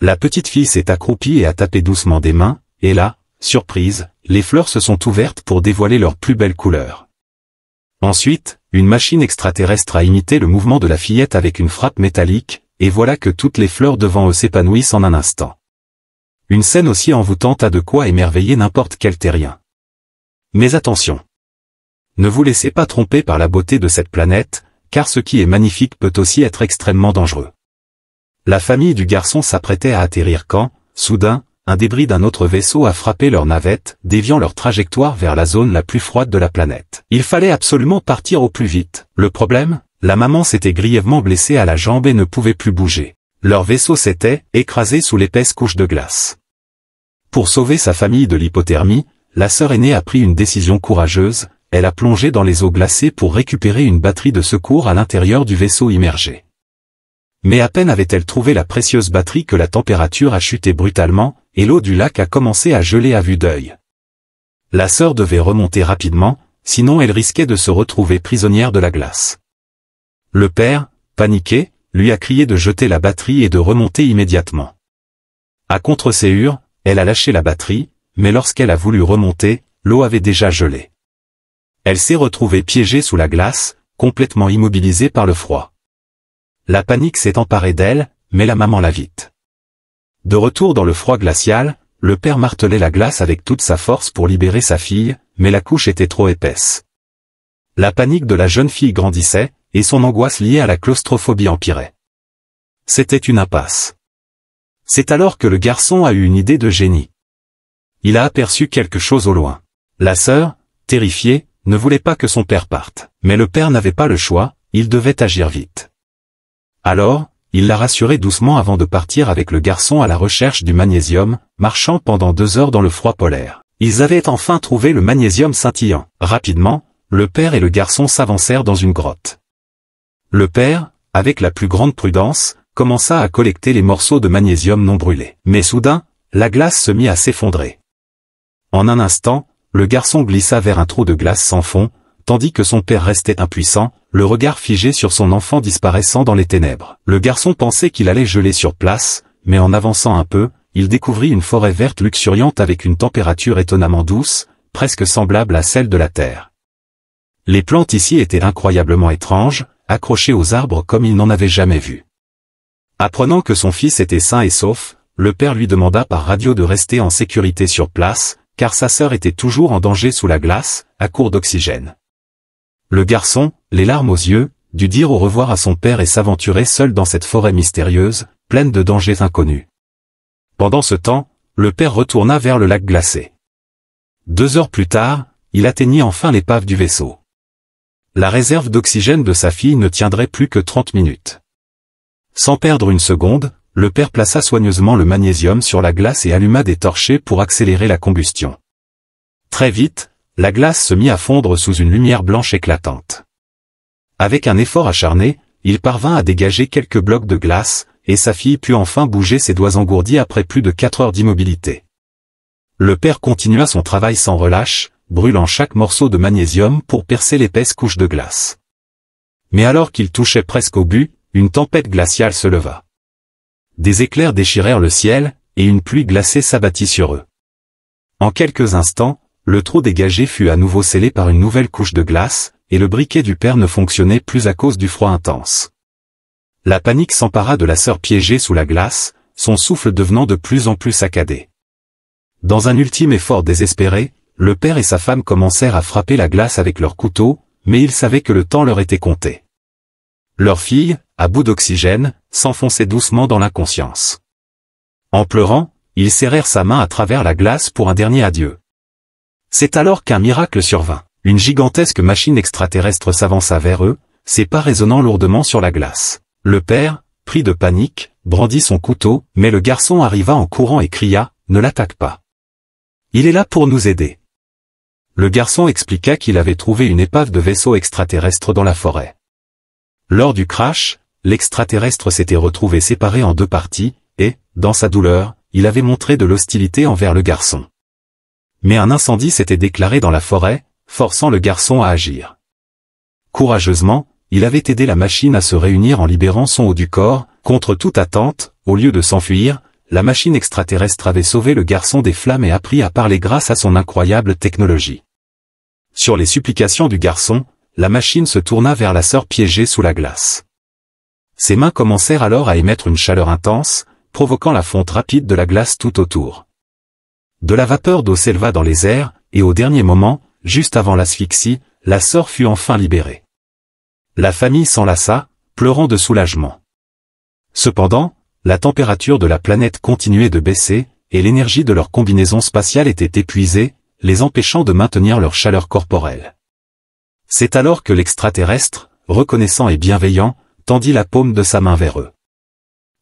La petite fille s'est accroupie et a tapé doucement des mains, et là, surprise, les fleurs se sont ouvertes pour dévoiler leurs plus belles couleurs. Ensuite, une machine extraterrestre a imité le mouvement de la fillette avec une frappe métallique, et voilà que toutes les fleurs devant eux s'épanouissent en un instant. Une scène aussi envoûtante a de quoi émerveiller n'importe quel terrien. Mais attention! Ne vous laissez pas tromper par la beauté de cette planète, car ce qui est magnifique peut aussi être extrêmement dangereux. La famille du garçon s'apprêtait à atterrir quand, soudain, un débris d'un autre vaisseau a frappé leur navette, déviant leur trajectoire vers la zone la plus froide de la planète. Il fallait absolument partir au plus vite. Le problème, la maman s'était grièvement blessée à la jambe et ne pouvait plus bouger. Leur vaisseau s'était écrasé sous l'épaisse couche de glace. Pour sauver sa famille de l'hypothermie, la sœur aînée a pris une décision courageuse, elle a plongé dans les eaux glacées pour récupérer une batterie de secours à l'intérieur du vaisseau immergé. Mais à peine avait-elle trouvé la précieuse batterie que la température a chuté brutalement, et l'eau du lac a commencé à geler à vue d'œil. La sœur devait remonter rapidement, sinon elle risquait de se retrouver prisonnière de la glace. Le père, paniqué, lui a crié de jeter la batterie et de remonter immédiatement. À contre-séhur, elle a lâché la batterie, mais lorsqu'elle a voulu remonter, l'eau avait déjà gelé. Elle s'est retrouvée piégée sous la glace, complètement immobilisée par le froid. La panique s'est emparée d'elle, mais la maman l'a vite. De retour dans le froid glacial, le père martelait la glace avec toute sa force pour libérer sa fille, mais la couche était trop épaisse. La panique de la jeune fille grandissait, et son angoisse liée à la claustrophobie empirait. C'était une impasse. C'est alors que le garçon a eu une idée de génie. Il a aperçu quelque chose au loin. La sœur, terrifiée, ne voulait pas que son père parte. Mais le père n'avait pas le choix, il devait agir vite. Alors, il l'a rassuré doucement avant de partir avec le garçon à la recherche du magnésium, marchant pendant 2 heures dans le froid polaire. Ils avaient enfin trouvé le magnésium scintillant. Rapidement, le père et le garçon s'avancèrent dans une grotte. Le père, avec la plus grande prudence, commença à collecter les morceaux de magnésium non brûlés. Mais soudain, la glace se mit à s'effondrer. En un instant, le garçon glissa vers un trou de glace sans fond, tandis que son père restait impuissant, le regard figé sur son enfant disparaissant dans les ténèbres. Le garçon pensait qu'il allait geler sur place, mais en avançant un peu, il découvrit une forêt verte luxuriante avec une température étonnamment douce, presque semblable à celle de la Terre. Les plantes ici étaient incroyablement étranges, accrochées aux arbres comme il n'en avait jamais vu. Apprenant que son fils était sain et sauf, le père lui demanda par radio de rester en sécurité sur place, car sa sœur était toujours en danger sous la glace, à court d'oxygène. Le garçon, les larmes aux yeux, dut dire au revoir à son père et s'aventurer seul dans cette forêt mystérieuse, pleine de dangers inconnus. Pendant ce temps, le père retourna vers le lac glacé. 2 heures plus tard, il atteignit enfin l'épave du vaisseau. La réserve d'oxygène de sa fille ne tiendrait plus que 30 minutes. Sans perdre une seconde, le père plaça soigneusement le magnésium sur la glace et alluma des torchets pour accélérer la combustion. Très vite, la glace se mit à fondre sous une lumière blanche éclatante. Avec un effort acharné, il parvint à dégager quelques blocs de glace, et sa fille put enfin bouger ses doigts engourdis après plus de 4 heures d'immobilité. Le père continua son travail sans relâche, brûlant chaque morceau de magnésium pour percer l'épaisse couche de glace. Mais alors qu'il touchait presque au but, une tempête glaciale se leva. Des éclairs déchirèrent le ciel, et une pluie glacée s'abattit sur eux. En quelques instants, le trou dégagé fut à nouveau scellé par une nouvelle couche de glace, et le briquet du père ne fonctionnait plus à cause du froid intense. La panique s'empara de la sœur piégée sous la glace, son souffle devenant de plus en plus saccadé. Dans un ultime effort désespéré, le père et sa femme commencèrent à frapper la glace avec leurs couteaux, mais ils savaient que le temps leur était compté. Leur fille, à bout d'oxygène, s'enfonçait doucement dans l'inconscience. En pleurant, ils serrèrent sa main à travers la glace pour un dernier adieu. C'est alors qu'un miracle survint. Une gigantesque machine extraterrestre s'avança vers eux, ses pas résonnant lourdement sur la glace. Le père, pris de panique, brandit son couteau, mais le garçon arriva en courant et cria « Ne l'attaque pas. Il est là pour nous aider. » Le garçon expliqua qu'il avait trouvé une épave de vaisseau extraterrestre dans la forêt. Lors du crash, l'extraterrestre s'était retrouvé séparé en 2 parties, et, dans sa douleur, il avait montré de l'hostilité envers le garçon. Mais un incendie s'était déclaré dans la forêt, forçant le garçon à agir. Courageusement, il avait aidé la machine à se réunir en libérant son haut du corps, contre toute attente, au lieu de s'enfuir, la machine extraterrestre avait sauvé le garçon des flammes et appris à parler grâce à son incroyable technologie. Sur les supplications du garçon, la machine se tourna vers la sœur piégée sous la glace. Ses mains commencèrent alors à émettre une chaleur intense, provoquant la fonte rapide de la glace tout autour. De la vapeur d'eau s'éleva dans les airs, et au dernier moment, juste avant l'asphyxie, la sœur fut enfin libérée. La famille s'enlaça, pleurant de soulagement. Cependant, la température de la planète continuait de baisser, et l'énergie de leur combinaison spatiale était épuisée, les empêchant de maintenir leur chaleur corporelle. C'est alors que l'extraterrestre, reconnaissant et bienveillant, tendit la paume de sa main vers eux.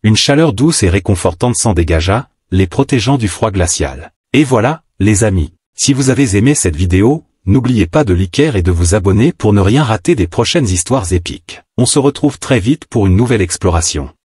Une chaleur douce et réconfortante s'en dégagea, les protégeant du froid glacial. Et voilà, les amis, si vous avez aimé cette vidéo, n'oubliez pas de liker et de vous abonner pour ne rien rater des prochaines histoires épiques. On se retrouve très vite pour une nouvelle exploration.